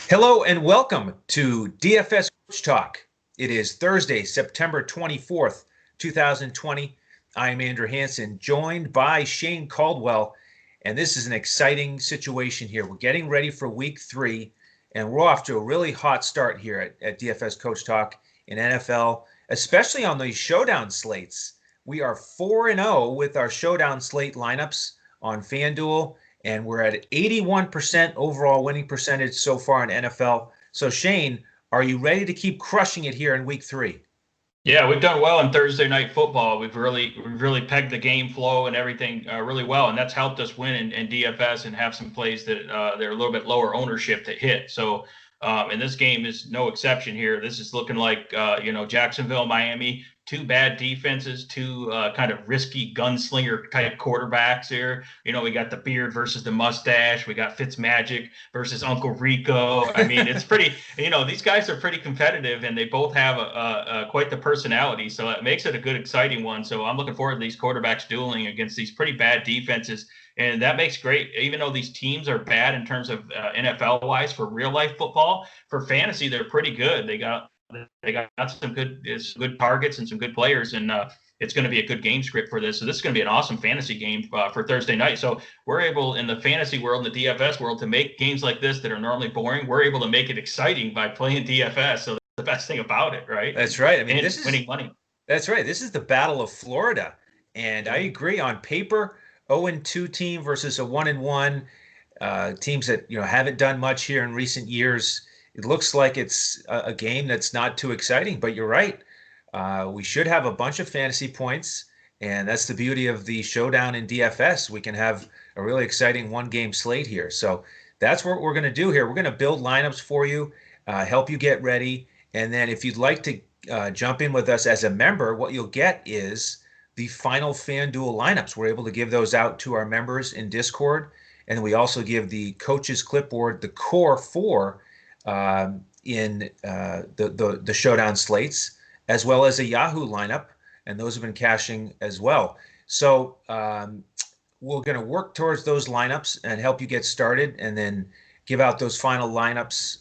Hello and welcome to DFS Coach Talk. It is Thursday, September 24th, 2020. I'm Andrew Hansen, joined by Shane Caldwell, and this is an exciting situation here. We're getting ready for week 3, and we're off to a really hot start here at DFS Coach Talk in NFL, especially on these Showdown slates. We are 4-0 with our Showdown slate lineups on FanDuel, and we're at 81% overall winning percentage so far in NFL. So, Shane, are you ready to keep crushing it here in week 3? Yeah, we've done well in Thursday night football. We've really pegged the game flow and everything really well, and that's helped us win in DFS and have some plays that they're a little bit lower ownership that hit. So, and this game is no exception here. This is looking like Jacksonville, Miami, two bad defenses, two kind of risky gunslinger type quarterbacks here. We got the beard versus the mustache. We got Fitzmagic versus Uncle Rico. I mean, it's pretty. These guys are pretty competitive, and they both have a quite the personality. So it makes it a good, exciting one. So I'm looking forward to these quarterbacks dueling against these pretty bad defenses. And that makes great, even though these teams are bad in terms of NFL wise for real life football, for fantasy, they're pretty good. They got some good targets and some good players, and it's going to be a good game script for this. So this is going to be an awesome fantasy game for Thursday night. So we're able in the fantasy world, in the DFS world, to make games like this that are normally boring. We're able to make it exciting by playing DFS. So that's the best thing about it, right? That's right. I mean, And this is winning money. that's right. This is the Battle of Florida, and I agree. On paper, 0-2 team versus a 1-1 teams that haven't done much here in recent years. It looks like it's a game that's not too exciting, but you're right. We should have a bunch of fantasy points, and that's the beauty of the Showdown in DFS. We can have a really exciting one-game slate here. So that's what we're going to do here. We're going to build lineups for you, help you get ready, and then if you'd like to jump in with us as a member, what you'll get is the final FanDuel lineups. We're able to give those out to our members in Discord, and we also give the coach's clipboard, the core four in the Showdown slates, as well as a Yahoo lineup, and those have been cashing as well. So we're going to work towards those lineups and help you get started, and then give out those final lineups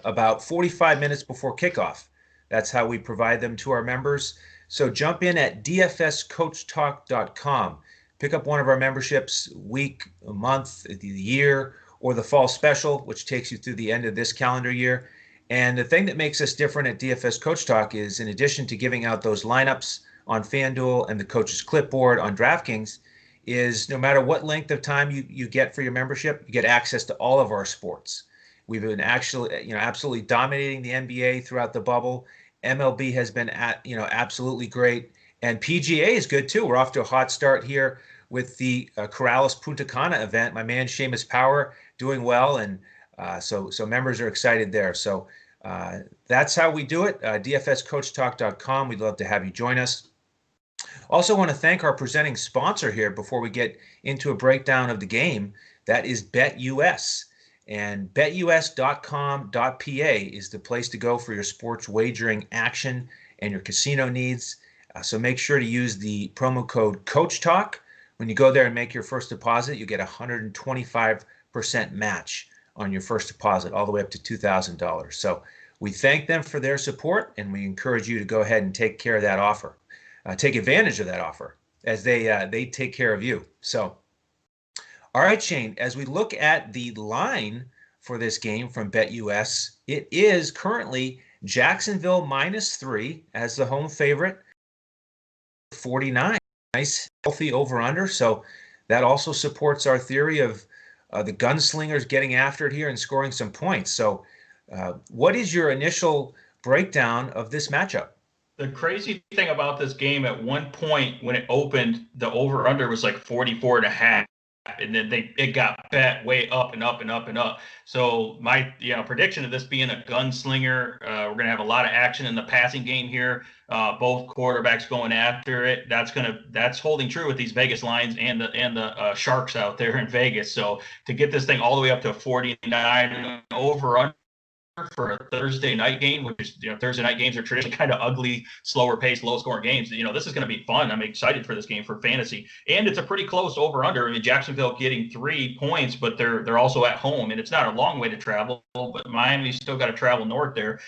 about 45 minutes before kickoff. That's how we provide them to our members. So jump in at dfscoachtalk.com. Pick up one of our memberships, week, a month, the year, or the fall special, which takes you through the end of this calendar year. And the thing that makes us different at DFS Coach Talk is, in addition to giving out those lineups on FanDuel and the coach's clipboard on DraftKings, is no matter what length of time you get for your membership, you get access to all of our sports. We've been actually, absolutely dominating the NBA throughout the bubble. MLB has been absolutely great, and PGA is good too. We're off to a hot start here with the Corrales Punta Cana event. My man Seamus Power doing well, and so members are excited there. So that's how we do it. DFSCoachTalk.com. We'd love to have you join us. Also want to thank our presenting sponsor here before we get into a breakdown of the game. That is BetUS. And betus.com.pa is the place to go for your sports wagering action and your casino needs. So make sure to use the promo code CoachTalk. When you go there and make your first deposit, you get a 125% match on your first deposit, all the way up to $2,000. So we thank them for their support, and we encourage you to go ahead and take care of that offer. Take advantage of that offer as they take care of you. So, all right, Shane, as we look at the line for this game from BetUS, it is currently Jacksonville -3 as the home favorite, 49. Nice, healthy over-under. So that also supports our theory of the gunslingers getting after it here and scoring some points. So what is your initial breakdown of this matchup? The crazy thing about this game, at one point when it opened, the over under was like 44 and a half. And then it got bet way up and up and up and up. So my prediction of this being a gunslinger, we're gonna have a lot of action in the passing game here. Both quarterbacks going after it. That's holding true with these Vegas lines and the sharks out there in Vegas. So to get this thing all the way up to 49 over for a Thursday night game, which is, Thursday night games are traditionally kind of ugly, slower paced, low scoring games. This is going to be fun. I'm excited for this game for fantasy, and it's a pretty close over under. I mean, Jacksonville getting 3 points, but they're also at home, and it's not a long way to travel. But Miami's still got to travel north there.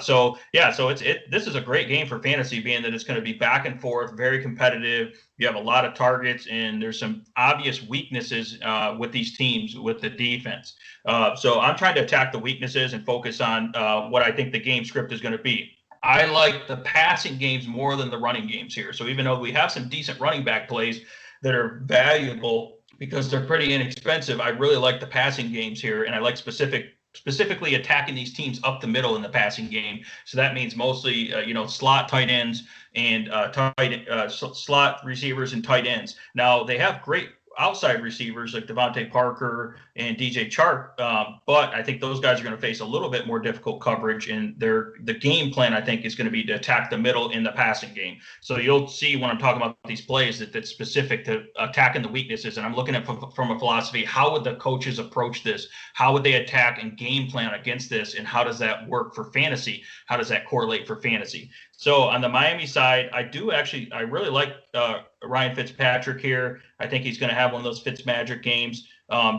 So this is a great game for fantasy, being that it's going to be back and forth, very competitive. You have a lot of targets, and there's some obvious weaknesses with these teams with the defense. So I'm trying to attack the weaknesses and focus on what I think the game script is going to be. I like the passing games more than the running games here. So even though we have some decent running back plays that are valuable because they're pretty inexpensive, I really like the passing games here, and I like specifically attacking these teams up the middle in the passing game. So that means mostly, slot tight ends and slot receivers and tight ends. Now, they have great outside receivers like Devontae Parker and DJ Chark, but I think those guys are going to face a little bit more difficult coverage, and the game plan, I think, is going to be to attack the middle in the passing game. So you'll see when I'm talking about these plays that's specific to attacking the weaknesses, and I'm looking at from a philosophy, how would the coaches approach this? How would they attack and game plan against this, and how does that work for fantasy? How does that correlate for fantasy? So on the Miami side, I really like Ryan Fitzpatrick here. I think he's going to have one of those Fitzmagic games.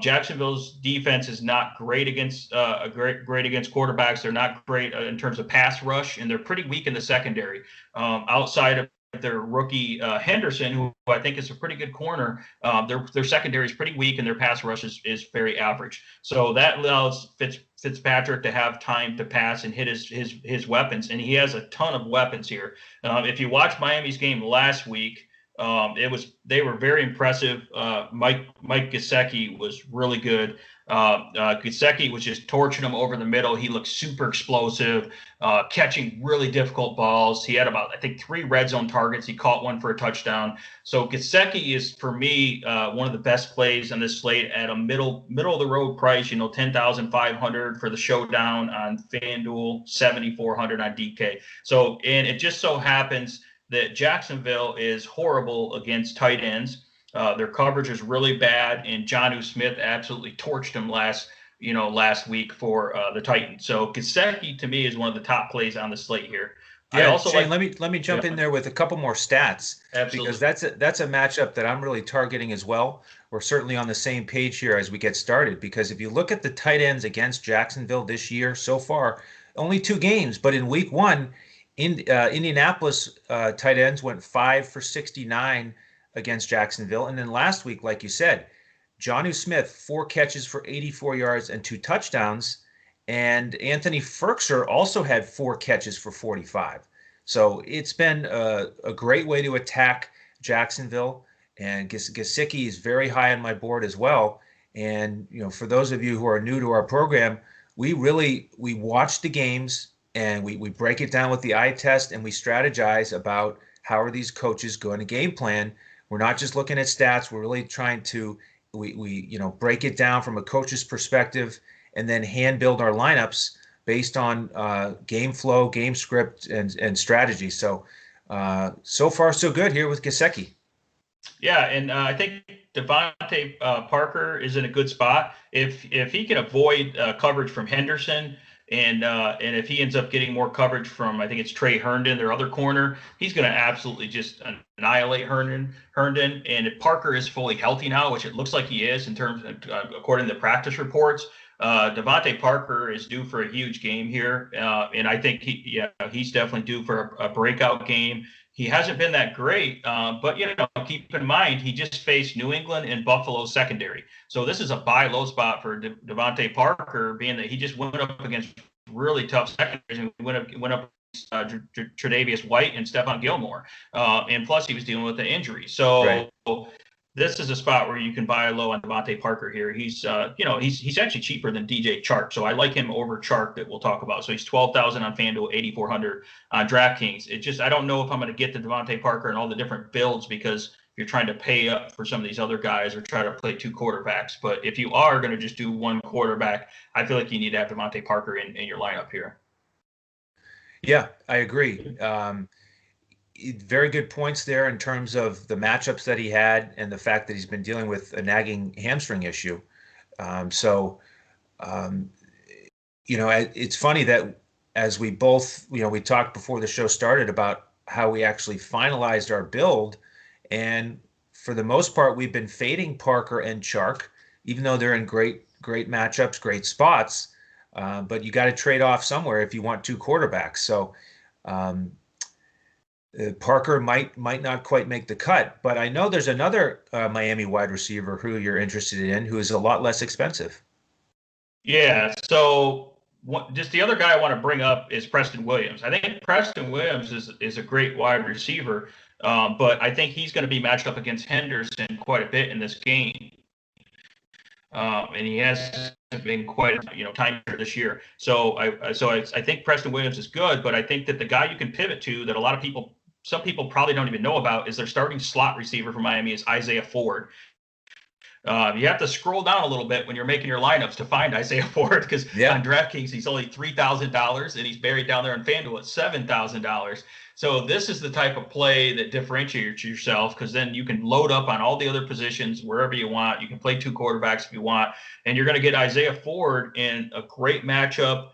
Jacksonville's defense is not great against great against quarterbacks. They're not great in terms of pass rush, and they're pretty weak in the secondary. Outside of their rookie Henderson, who I think is a pretty good corner, their secondary is pretty weak, and their pass rush is very average. So that allows Fitzpatrick to have time to pass and hit his weapons, and he has a ton of weapons here. If you watch Miami's game last week, they were very impressive. Mike Gesicki was really good. Gesicki was just torching him over the middle. He looked super explosive, catching really difficult balls. He had about, I think, 3 red zone targets. He caught one for a touchdown. So Gesicki is, for me, one of the best plays on this slate at a middle of the road price. $10,500 for the Showdown on FanDuel, $7,400 on DK. So, and it just so happens that Jacksonville is horrible against tight ends. Their coverage is really bad, and Jonnu Smith absolutely torched him last week for the Titans. So Gesicki, to me, is one of the top plays on the slate here. Yeah, I also Shane, let me jump in there with a couple more stats. Absolutely. Because that's a matchup that I'm really targeting as well. We're certainly on the same page here as we get started, because if you look at the tight ends against Jacksonville this year so far, only 2 games, but in week 1, Indianapolis tight ends went 5 for 69 against Jacksonville. And then last week, like you said, Jonnu Smith, 4 catches for 84 yards and 2 touchdowns. And Anthony Ferkser also had 4 catches for 45. So it's been a great way to attack Jacksonville. And Gesicki is very high on my board as well. And, for those of you who are new to our program, we watch the games, and we break it down with the eye test, and we strategize about how are these coaches going to game plan. We're not just looking at stats. We're really trying to break it down from a coach's perspective, and then hand build our lineups based on game flow, game script, and strategy. So far so good here with Gesicki. Yeah, and I think Devontae Parker is in a good spot. If he can avoid coverage from Henderson, and if he ends up getting more coverage from, I think it's Trey Herndon, their other corner, he's going to absolutely just annihilate Herndon. And if Parker is fully healthy now, which it looks like he is in terms of, according to the practice reports, Devontae Parker is due for a huge game here. And I think he's definitely due for a breakout game. He hasn't been that great, but keep in mind, he just faced New England and Buffalo secondary. So this is a buy low spot for Devontae Parker, being that he just went up against really tough secondaries and went up Tre'Davious White and Stephon Gilmore. And plus he was dealing with the injury. So right. This is a spot where you can buy low on Devontae Parker here. He's actually cheaper than DJ Chark. So I like him over Chark, that we'll talk about. So he's 12,000 on FanDuel, 8,400 on DraftKings. I don't know if I'm going to get the Devontae Parker and all the different builds, because if you're trying to pay up for some of these other guys or try to play 2 quarterbacks. But if you are going to just do 1 quarterback, I feel like you need to have Devontae Parker in your lineup here. Yeah, I agree. Very good points there in terms of the matchups that he had and the fact that he's been dealing with a nagging hamstring issue. It's funny that as we both, we talked before the show started about how we actually finalized our build. And for the most part, we've been fading Parker and Chark, even though they're in great matchups, great spots. But you got to trade off somewhere if you want two quarterbacks. So um, Parker might not quite make the cut. But I know there's another Miami wide receiver who you're interested in, who is a lot less expensive. Yeah. So just the other guy I want to bring up is Preston Williams. I think Preston Williams is a great wide receiver, but I think he's going to be matched up against Henderson quite a bit in this game. And he has been quite time this year. So I think Preston Williams is good, but I think that the guy you can pivot to that some people probably don't even know about is their starting slot receiver for Miami is Isaiah Ford. You have to scroll down a little bit when you're making your lineups to find Isaiah Ford because on DraftKings he's only $3,000 and he's buried down there on FanDuel at $7,000. So this is the type of play that differentiates yourself because then you can load up on all the other positions wherever you want. You can play two quarterbacks if you want, and you're going to get Isaiah Ford in a great matchup.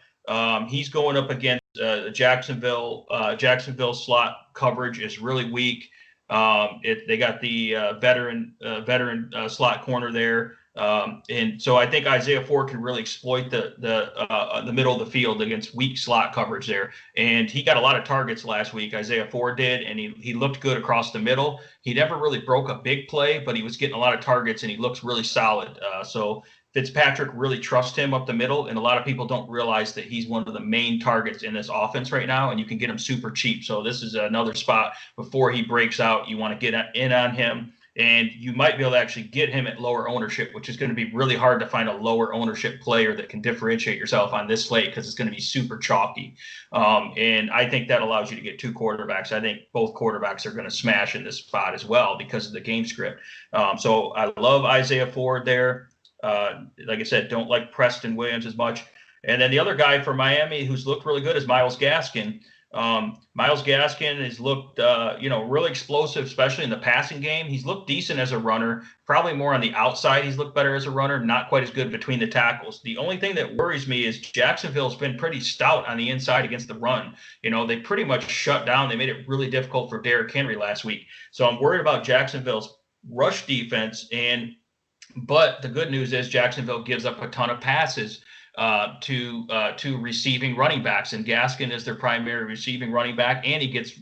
He's going up against Jacksonville. Jacksonville slot coverage is really weak. They got the veteran slot corner there, and so I think Isaiah Ford can really exploit the middle of the field against weak slot coverage there. And he got a lot of targets last week. Isaiah Ford did, and he looked good across the middle. He never really broke a big play, but he was getting a lot of targets, and he looks really solid. So Fitzpatrick really trusts him up the middle, and a lot of people don't realize that he's one of the main targets in this offense right now, and you can get him super cheap. So this is another spot before he breaks out. You want to get in on him, and you might be able to actually get him at lower ownership, which is going to be really hard to find a lower ownership player that can differentiate yourself on this slate because it's going to be super chalky. And I think that allows you to get two quarterbacks. I think both quarterbacks are going to smash in this spot as well because of the game script. So I love Isaiah Ford there. Like I said, don't like Preston Williams as much. And then the other guy for Miami who's looked really good is Myles Gaskin. Myles Gaskin has looked, really explosive, especially in the passing game. He's looked decent as a runner, probably more on the outside. He's looked better as a runner, not quite as good between the tackles. The only thing that worries me is Jacksonville's been pretty stout on the inside against the run. They pretty much shut down. They made it really difficult for Derrick Henry last week. So I'm worried about Jacksonville's rush defense. But the good news is Jacksonville gives up a ton of passes to receiving running backs, and Gaskin is their primary receiving running back, and he gets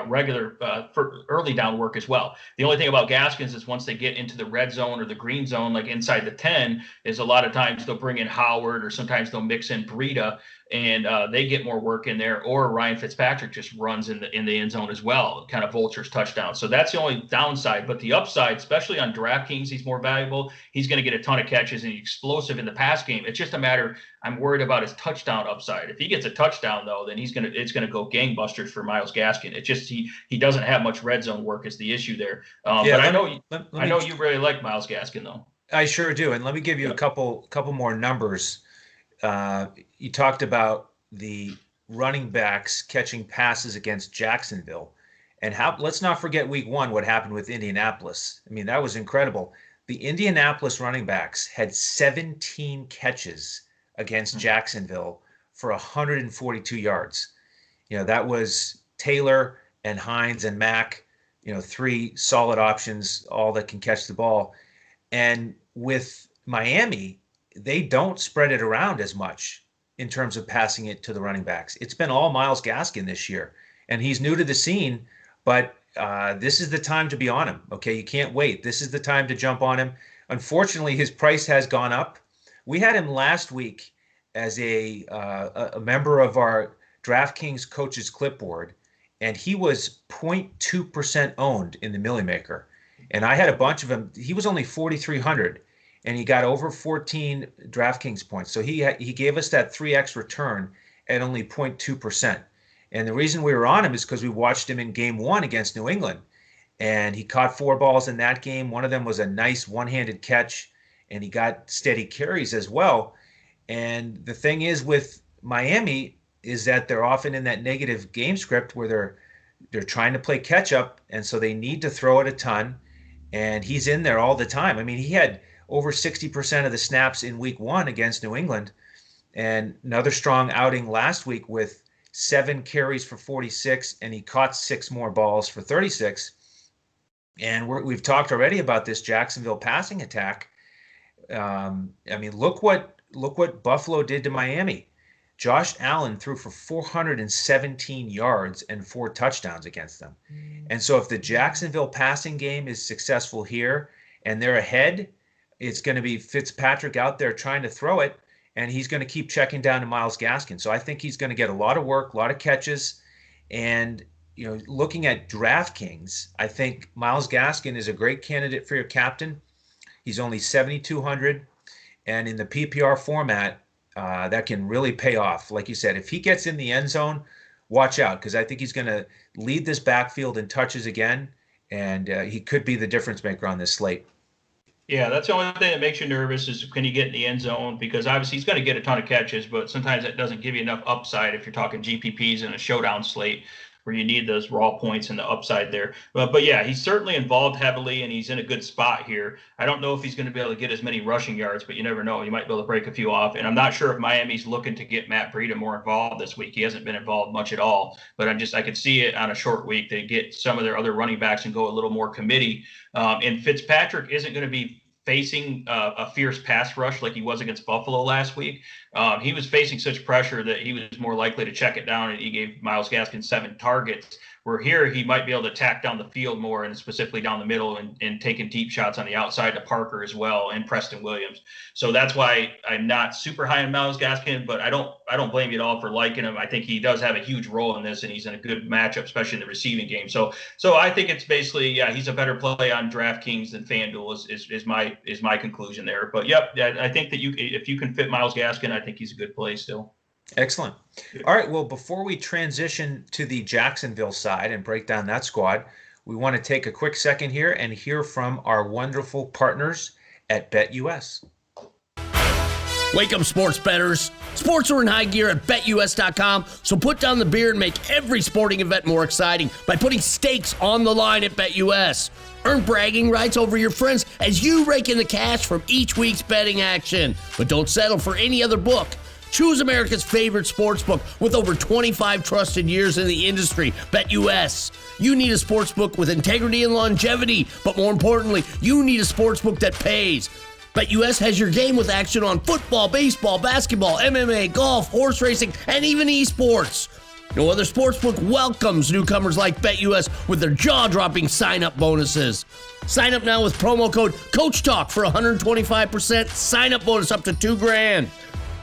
regular for early down work as well. The only thing about Gaskins is once they get into the red zone or the green zone, like inside the 10, is a lot of times they'll bring in Howard or sometimes they'll mix in Breida, and they get more work in there, or Ryan Fitzpatrick just runs in the end zone as well, kind of vultures touchdown. So that's the only downside. But the upside, especially on DraftKings, he's more valuable. He's going to get a ton of catches and he's explosive in the pass game. It's just a matter. I'm worried about his touchdown upside. If he gets a touchdown though, then it's going to go gangbusters for Myles Gaskin. It just he doesn't have much red zone work is the issue there. But I know you really like Myles Gaskin though. I sure do, and let me give you a couple more numbers. You talked about the running backs catching passes against Jacksonville, and let's not forget week 1, what happened with Indianapolis. I mean, that was incredible. The Indianapolis running backs had 17 catches against Jacksonville for 142 yards. That was Taylor and Hines and Mack, 3 solid options, all that can catch the ball. And with Miami, they don't spread it around as much in terms of passing it to the running backs. It's been all Myles Gaskin this year, and he's new to the scene, but this is the time to be on him. Okay, you can't wait. This is the time to jump on him. Unfortunately, his price has gone up. We had him last week as a member of our DraftKings coaches clipboard, and he was 0.2% owned in the Millie Maker. And I had a bunch of him. He was only 4,300. And he got over 14 DraftKings points. So he gave us that 3x return at only 0.2%. And the reason we were on him is because we watched him in game 1 against New England. And he caught 4 balls in that game. One of them was a nice one-handed catch, and he got steady carries as well. And the thing is with Miami is that they're often in that negative game script where they're trying to play catch up, and so they need to throw it a ton. And he's in there all the time. I mean, he had over 60% of the snaps in week 1 against New England. And another strong outing last week with 7 carries for 46, and he caught 6 more balls for 36. And we've talked already about this Jacksonville passing attack. I mean, look what Buffalo did to Miami. Josh Allen threw for 417 yards and 4 touchdowns against them. And so if the Jacksonville passing game is successful here and they're ahead, it's going to be Fitzpatrick out there trying to throw it, and he's going to keep checking down to Myles Gaskin. So I think he's going to get a lot of work, a lot of catches. And, looking at DraftKings, I think Myles Gaskin is a great candidate for your captain. He's only 7,200. And in the PPR format, that can really pay off. Like you said, if he gets in the end zone, watch out, because I think he's going to lead this backfield in touches again, and he could be the difference maker on this slate. Yeah, that's the only thing that makes you nervous is can you get in the end zone? Because obviously he's going to get a ton of catches, but sometimes that doesn't give you enough upside if you're talking GPPs in a showdown slate where you need those raw points and the upside there. But yeah, he's certainly involved heavily, and he's in a good spot here. I don't know if he's going to be able to get as many rushing yards, but you never know. You might be able to break a few off. And I'm not sure if Miami's looking to get Matt Breida more involved this week. He hasn't been involved much at all. But I could see it on a short week to get some of their other running backs and go a little more committee. And Fitzpatrick isn't going to be facing a fierce pass rush like he was against Buffalo last week. He was facing such pressure that he was more likely to check it down, and he gave Myles Gaskin 7 targets. Where here he might be able to tack down the field more, and specifically down the middle, and taking deep shots on the outside to Parker as well, and Preston Williams. So that's why I'm not super high on Myles Gaskin, but I don't blame you at all for liking him. I think he does have a huge role in this, and he's in a good matchup, especially in the receiving game. So I think it's basically, yeah, he's a better play on DraftKings than FanDuel is my conclusion there. But yep, I think that if you can fit Myles Gaskin, I think he's a good play still. Excellent. All right. Well, before we transition to the Jacksonville side and break down that squad, we want to take a quick second here and hear from our wonderful partners at BetUS. Wake up, sports bettors. Sports are in high gear at BetUS.com, so put down the beer and make every sporting event more exciting by putting stakes on the line at BetUS. Earn bragging rights over your friends as you rake in the cash from each week's betting action. But don't settle for any other book. Choose America's favorite sportsbook with over 25 trusted years in the industry, BetUS. You need a sportsbook with integrity and longevity, but more importantly, you need a sportsbook that pays. BetUS has your game with action on football, baseball, basketball, MMA, golf, horse racing, and even esports. No other sportsbook welcomes newcomers like BetUS with their jaw-dropping sign-up bonuses. Sign up now with promo code CoachTalk for 125% sign-up bonus up to $2,000.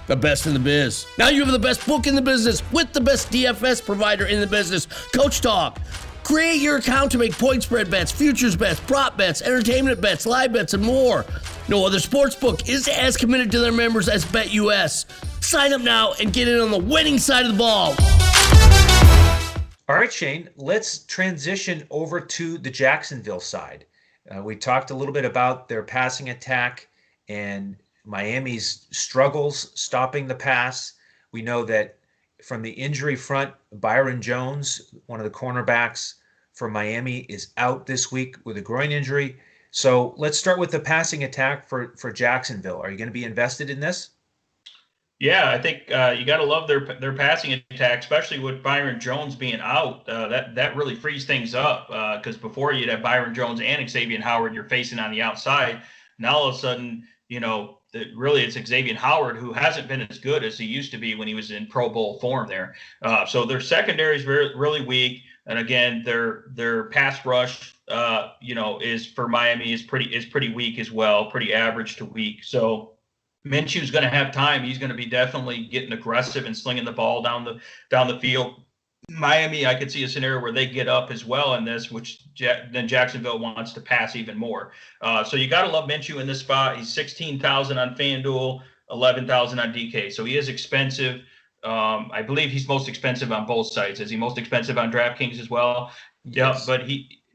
The best in the biz. Now you have the best book in the business with the best DFS provider in the business, Coach Talk. Create your account to make point spread bets, futures bets, prop bets, entertainment bets, live bets, and more. No other sportsbook is as committed to their members as BetUS. Sign up now and get in on the winning side of the ball. All right, Shane, let's transition over to the Jacksonville side. We talked a little bit about their passing attack and Miami's struggles stopping the pass. We know that from the injury front, Byron Jones, one of the cornerbacks for Miami, is out this week with a groin injury. So let's start with the passing attack for Jacksonville. Are you going to be invested in this? Yeah, I think you got to love their passing attack, especially with Byron Jones being out. That really frees things up because before you'd have Byron Jones and Xavier Howard you're facing on the outside. Now all of a sudden, really it's Xavier Howard who hasn't been as good as he used to be when he was in Pro Bowl form there. So their secondary is really weak. And again, their pass rush, is for Miami is pretty weak as well, pretty average to weak. So Minshew's going to have time. He's going to be definitely getting aggressive and slinging the ball down the field. Miami, I could see a scenario where they get up as well in this, which then Jacksonville wants to pass even more. So you got to love Minshew in this spot. He's 16,000 on FanDuel, 11,000 on DK. So he is expensive. I believe he's most expensive on both sites. Is he most expensive on DraftKings as well? Yes.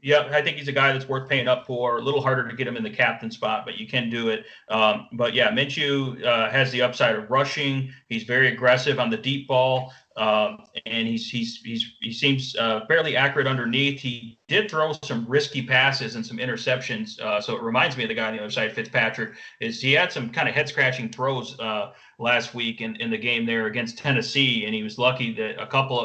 Yeah, I think he's a guy that's worth paying up for. A little harder to get him in the captain spot, but you can do it. But yeah, Minshew has the upside of rushing. He's very aggressive on the deep ball. And he seems fairly accurate underneath. He did throw some risky passes and some interceptions. So it reminds me of the guy on the other side, Fitzpatrick. Is he had some kind of head scratching throws last week in the game there against Tennessee, and he was lucky that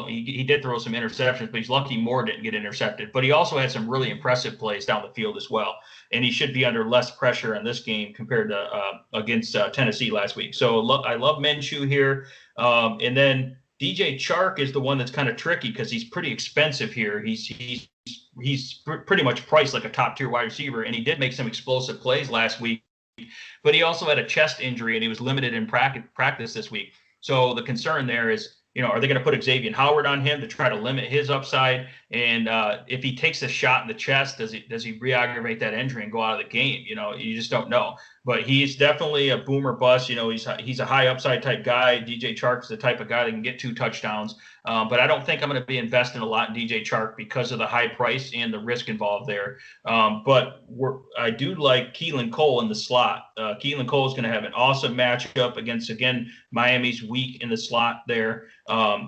he did throw some interceptions, but he's lucky more didn't get intercepted. But he also had some really impressive plays down the field as well, and he should be under less pressure in this game compared to against Tennessee last week. So I love Minshew here, and then DJ Chark is the one that's kind of tricky because he's pretty expensive here. He's pretty much priced like a top tier wide receiver, and he did make some explosive plays last week, but he also had a chest injury and he was limited in practice this week. So the concern there is, are they going to put Xavier Howard on him to try to limit his upside? And if he takes a shot in the chest, does he re-aggravate that injury and go out of the game? You just don't know. But he's definitely a boomer bust. He's a high upside type guy. DJ Chark's the type of guy that can get 2 touchdowns. But I don't think I'm going to be investing a lot in DJ Chark because of the high price and the risk involved there. But I do like Keelan Cole in the slot. Keelan Cole is going to have an awesome matchup against, again, Miami's weak in the slot there.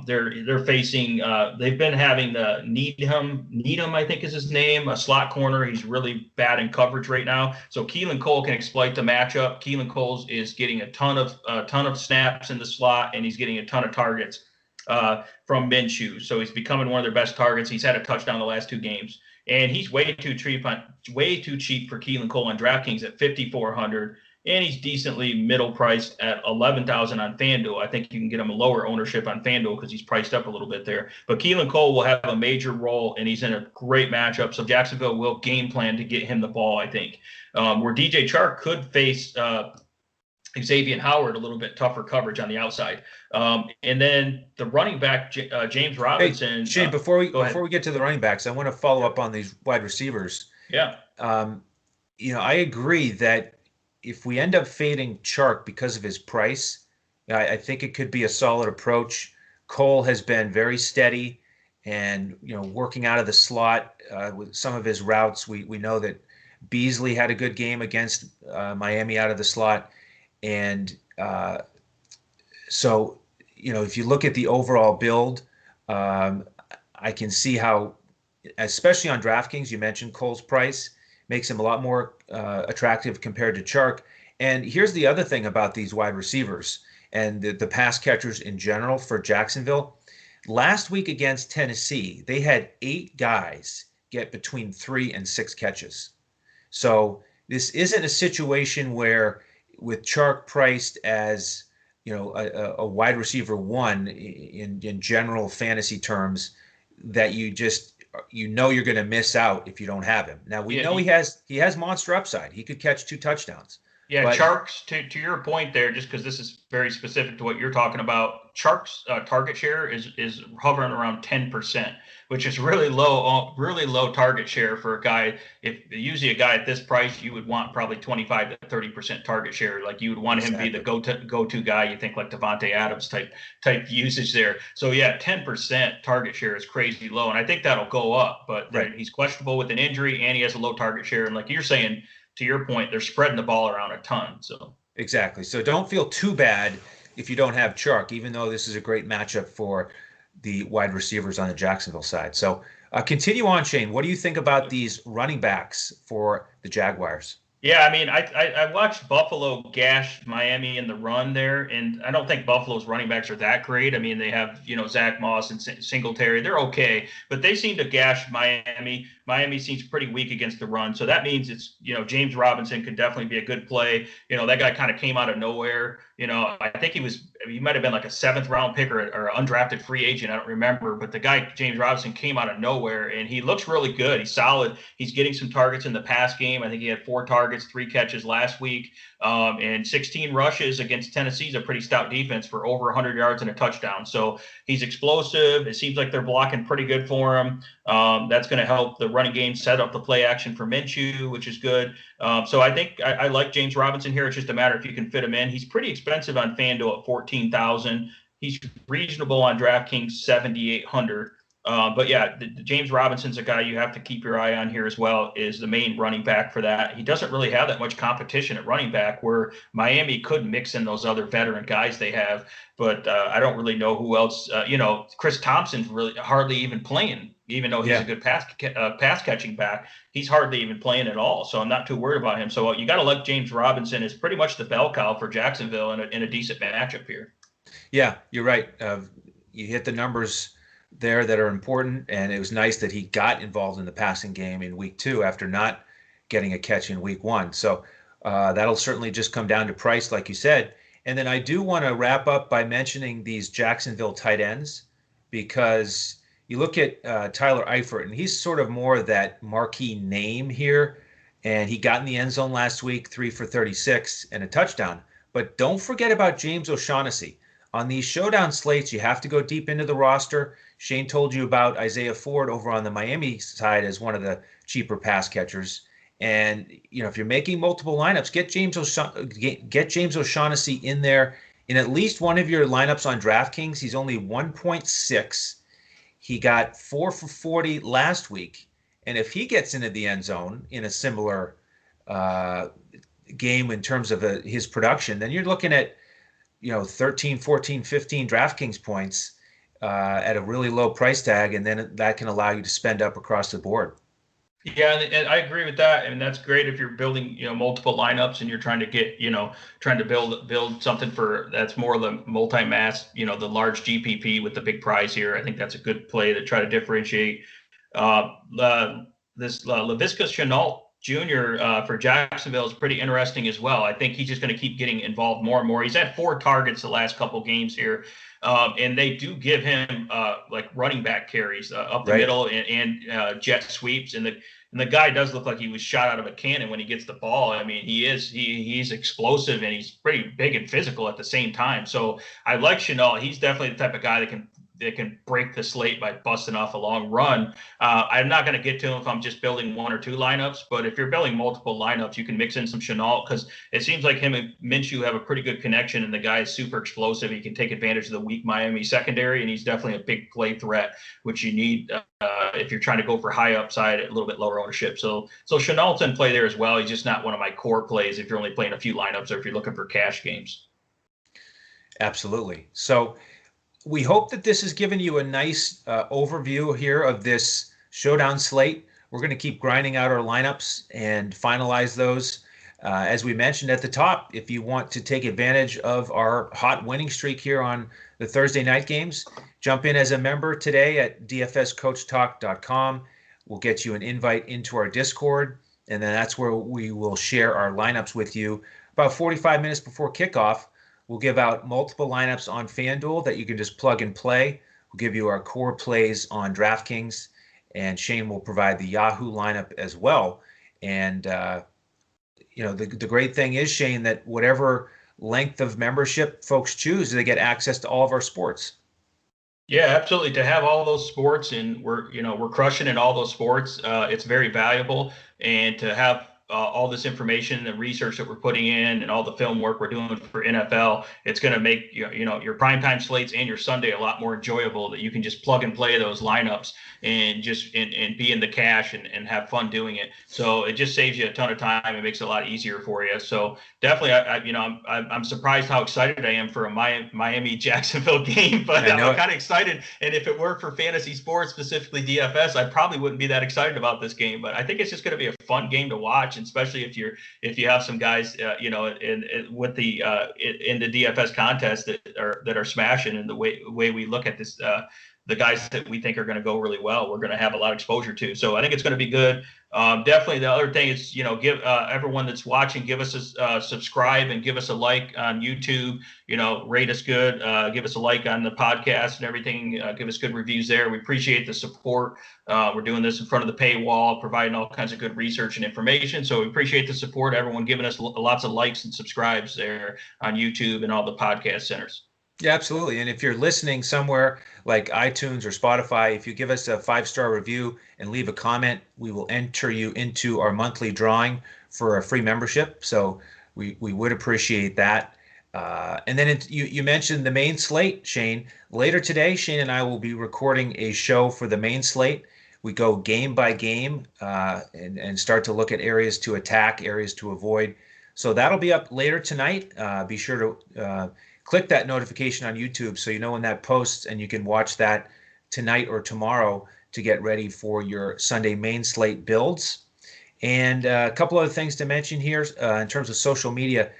They're facing they've been having the Needham, I think is his name, a slot corner. He's really bad in coverage right now. So Keelan Cole can exploit the matchup. Keelan Cole is getting a ton of snaps in the slot, and he's getting a ton of targets from Minshew. So he's becoming one of their best targets. He's had a touchdown the last 2 games, and he's way too cheap for Keelan Cole on DraftKings at $5,400. And he's decently middle priced at $11,000 on FanDuel. I think you can get him a lower ownership on FanDuel because he's priced up a little bit there. But Keelan Cole will have a major role, and he's in a great matchup. So Jacksonville will game plan to get him the ball, I think. Where DJ Chark could face Xavier Howard, a little bit tougher coverage on the outside. And then the running back, James Robinson. Hey, Shane, before we get to the running backs, I want to follow up on these wide receivers. Yeah. I agree that if we end up fading Chark because of his price, I think it could be a solid approach. Cole has been very steady and, working out of the slot with some of his routes. We know that Beasley had a good game against Miami out of the slot. And so, if you look at the overall build, I can see how, especially on DraftKings, you mentioned Cole's price makes him a lot more attractive compared to Chark. And here's the other thing about these wide receivers and the pass catchers in general for Jacksonville. Last week against Tennessee, they had 8 guys get between 3 and 6 catches. So this isn't a situation where, with Chark priced as a wide receiver 1 in general fantasy terms, that you're going to miss out if you don't have him. Now we know he has monster upside. He could catch 2 touchdowns. Yeah, Chark's, to your point there, just because this is very specific to what you're talking about, Chark's target share is hovering around 10%, which is really low target share for a guy. Usually a guy at this price, you would want probably 25 to 30% target share. Like you would want him to be the go-to guy. You think like Devontae Adams type usage there. So yeah, 10% target share is crazy low, and I think that'll go up. But right, he's questionable with an injury, and he has a low target share. And like you're saying, to your point, they're spreading the ball around a ton. So exactly. So don't feel too bad if you don't have Chark, even though this is a great matchup for the wide receivers on the Jacksonville side. So continue on, Shane. What do you think about these running backs for the Jaguars? Yeah, I mean, I watched Buffalo gash Miami in the run there, and I don't think Buffalo's running backs are that great. I mean, they have, Zach Moss and Singletary. They're okay, but they seem to gash Miami. Miami seems pretty weak against the run. So that means it's, James Robinson could definitely be a good play. That guy kind of came out of nowhere. I think he might have been like a 7th round pick or undrafted free agent. I don't remember, but the guy, James Robinson, came out of nowhere, and he looks really good. He's solid. He's getting some targets in the pass game. I think he had 4 targets, 3 catches last week, and 16 rushes against Tennessee's a pretty stout defense for over 100 yards and a touchdown. So he's explosive. It seems like they're blocking pretty good for him. That's going to help the running game set up the play action for Minshew, which is good. So I think I like James Robinson here. It's just a matter if you can fit him in. He's pretty expensive on FanDuel at $14,000. He's reasonable on DraftKings, $7,800. But yeah, James Robinson's a guy you have to keep your eye on here as well, is the main running back for that. He doesn't really have that much competition at running back, where Miami could mix in those other veteran guys they have. But I don't really know who else. Chris Thompson's really hardly even playing, even though he's a good pass catching back. He's hardly even playing at all. So I'm not too worried about him. So you got to let James Robinson is pretty much the bell cow for Jacksonville in a decent matchup here. Yeah, you're right. You hit the numbers there that are important, and it was nice that he got involved in the passing game in week 2 after not getting a catch in week 1. So that'll certainly just come down to price, like you said. And then I do want to wrap up by mentioning these Jacksonville tight ends, because you look at Tyler Eifert, and he's sort of more of that marquee name here, and he got in the end zone last week, 3 for 36 and a touchdown. But don't forget about James O'Shaughnessy. On these showdown slates, you have to go deep into the roster. Shane told you about Isaiah Ford over on the Miami side as one of the cheaper pass catchers. And, if you're making multiple lineups, get James O'Shaughnessy in there in at least one of your lineups on DraftKings. He's only 1.6. He got 4 for 40 last week. And if he gets into the end zone in a similar game in terms of his production, then you're looking at 13, 14, 15 DraftKings points at a really low price tag, and then that can allow you to spend up across the board. Yeah, and I agree with that. And that's great if you're building, multiple lineups and you're trying to build something that's more the multi-mass, the large GPP with the big prize here. I think that's a good play to try to differentiate. This Laviska Shenault Jr. For Jacksonville is pretty interesting as well. I think he's just going to keep getting involved more and more. He's had 4 targets the last couple games here. And they do give him like running back carries up the middle and jet sweeps. And the guy does look like he was shot out of a cannon when he gets the ball. I mean, he's explosive, and he's pretty big and physical at the same time. So I like Shenault. He's definitely the type of guy that can break the slate by busting off a long run. I'm not going to get to him if I'm just building 1 or 2 lineups, but if you're building multiple lineups, you can mix in some Shenault, because it seems like him and Minshew have a pretty good connection, and the guy is super explosive. He can take advantage of the weak Miami secondary, and he's definitely a big play threat, which you need if you're trying to go for high upside at a little bit lower ownership. So Shenault's in play there as well. He's just not one of my core plays if you're only playing a few lineups or if you're looking for cash games. Absolutely. So we hope that this has given you a nice overview here of this showdown slate. We're going to keep grinding out our lineups and finalize those. As we mentioned at the top, if you want to take advantage of our hot winning streak here on the Thursday night games, jump in as a member today at dfscoachtalk.com. We'll get you an invite into our Discord, and then that's where we will share our lineups with you about 45 minutes before kickoff. We'll give out multiple lineups on FanDuel that you can just plug and play. We'll give you our core plays on DraftKings, and Shane will provide the Yahoo lineup as well. And, the great thing is, Shane, that whatever length of membership folks choose, they get access to all of our sports. Yeah, absolutely. To have all those sports, and we're crushing in all those sports. It's very valuable, and to have all this information and research that we're putting in and all the film work we're doing for NFL, it's going to make your primetime slates and your Sunday a lot more enjoyable, that you can just plug and play those lineups and just and be in the cash and have fun doing it. So it just saves you a ton of time. It makes it a lot easier for you. So definitely, I'm surprised how excited I am for a Miami Jacksonville game, but I'm kind of excited. And if it were for fantasy sports, specifically DFS, I probably wouldn't be that excited about this game. But I think it's just going to be a fun game to watch, and especially if you have some guys, in the DFS contest that are smashing, and the way we look at this, the guys that we think are going to go really well, we're going to have a lot of exposure to. So I think it's going to be good. Definitely, the other thing is, give everyone that's watching, give us a subscribe and give us a like on YouTube. Rate us good. Give us a like on the podcast and everything. Give us good reviews there. We appreciate the support. We're doing this in front of the paywall, providing all kinds of good research and information. So we appreciate the support. Everyone giving us lots of likes and subscribes there on YouTube and all the podcast centers. Yeah, absolutely. And if you're listening somewhere like iTunes or Spotify, if you give us a 5-star review and leave a comment, we will enter you into our monthly drawing for a free membership. So we would appreciate that. And then you mentioned the main slate, Shane. Later today, Shane and I will be recording a show for the main slate. We go game by game and start to look at areas to attack, areas to avoid. So that'll be up later tonight. Be sure to click that notification on YouTube so you know when that posts, and you can watch that tonight or tomorrow to get ready for your Sunday main slate builds. And a couple other things to mention here in terms of social media.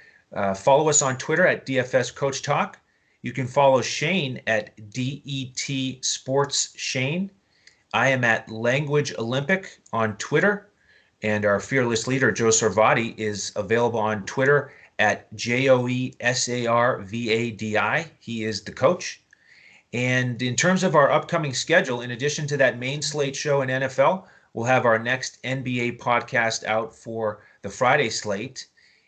Follow us on Twitter at DFS Coach Talk. You can follow Shane at DET Sports Shane. I am at Language Olympic on Twitter. And our fearless leader, Joe Sarvadi, is available on Twitter at JOESARVADI. He is the coach. And in terms of our upcoming schedule, in addition to that main slate show in NFL, we'll have our next NBA podcast out for the Friday slate.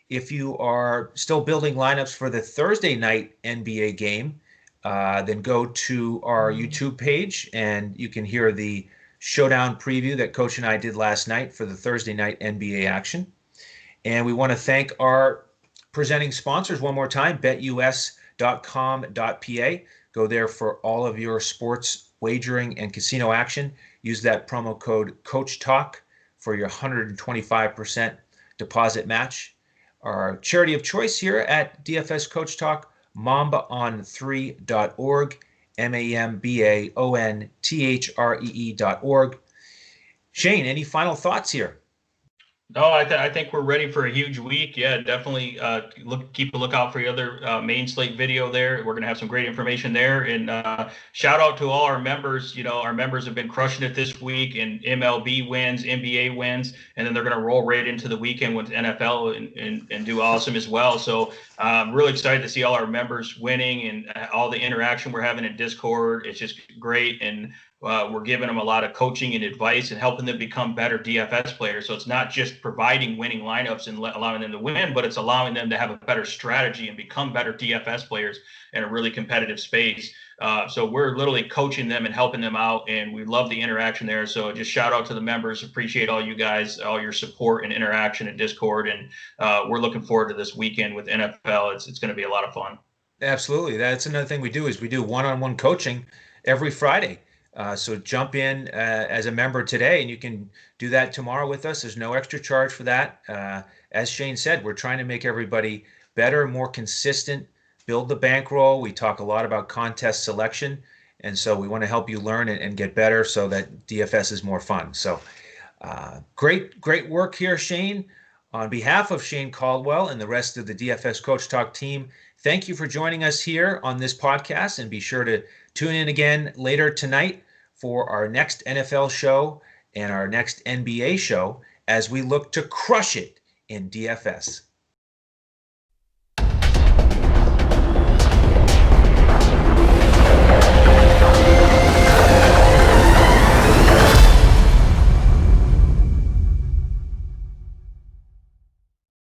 If you are still building lineups for the Thursday night NBA game, then go to our YouTube page and you can hear the Showdown preview that Coach and I did last night for the Thursday night NBA action. And we want to thank our presenting sponsors one more time, BetUS.com.pa. Go there for all of your sports wagering and casino action. Use that promo code CoachTalk for your 125% deposit match. Our charity of choice here at DFS Coach Talk, mambaon3.org, MAMBAONTHREE.org. Shane, any final thoughts here? No, I think we're ready for a huge week. Yeah, definitely keep a lookout for your other main slate video there. We're going to have some great information there. And shout out to all our members. You know, our members have been crushing it this week, and MLB wins, NBA wins, and then they're going to roll right into the weekend with NFL and do awesome as well. So I'm really excited to see all our members winning and all the interaction we're having in Discord. It's just great. And we're giving them a lot of coaching and advice and helping them become better DFS players. So it's not just providing winning lineups and allowing them to win, but it's allowing them to have a better strategy and become better DFS players in a really competitive space. So we're literally coaching them and helping them out, and we love the interaction there. So just shout out to the members. Appreciate all you guys, all your support and interaction in Discord. And we're looking forward to this weekend with NFL. It's going to be a lot of fun. Absolutely. That's another thing we do is we do one-on-one coaching every Friday. So jump in as a member today, and you can do that tomorrow with us. There's no extra charge for that. As Shane said, we're trying to make everybody better, more consistent, build the bankroll. We talk a lot about contest selection, and so we want to help you learn and get better so that DFS is more fun. So great work here, Shane. On behalf of Shane Caldwell and the rest of the DFS Coach Talk team, thank you for joining us here on this podcast, and be sure to tune in again later tonight for our next NFL show and our next NBA show as we look to crush it in DFS.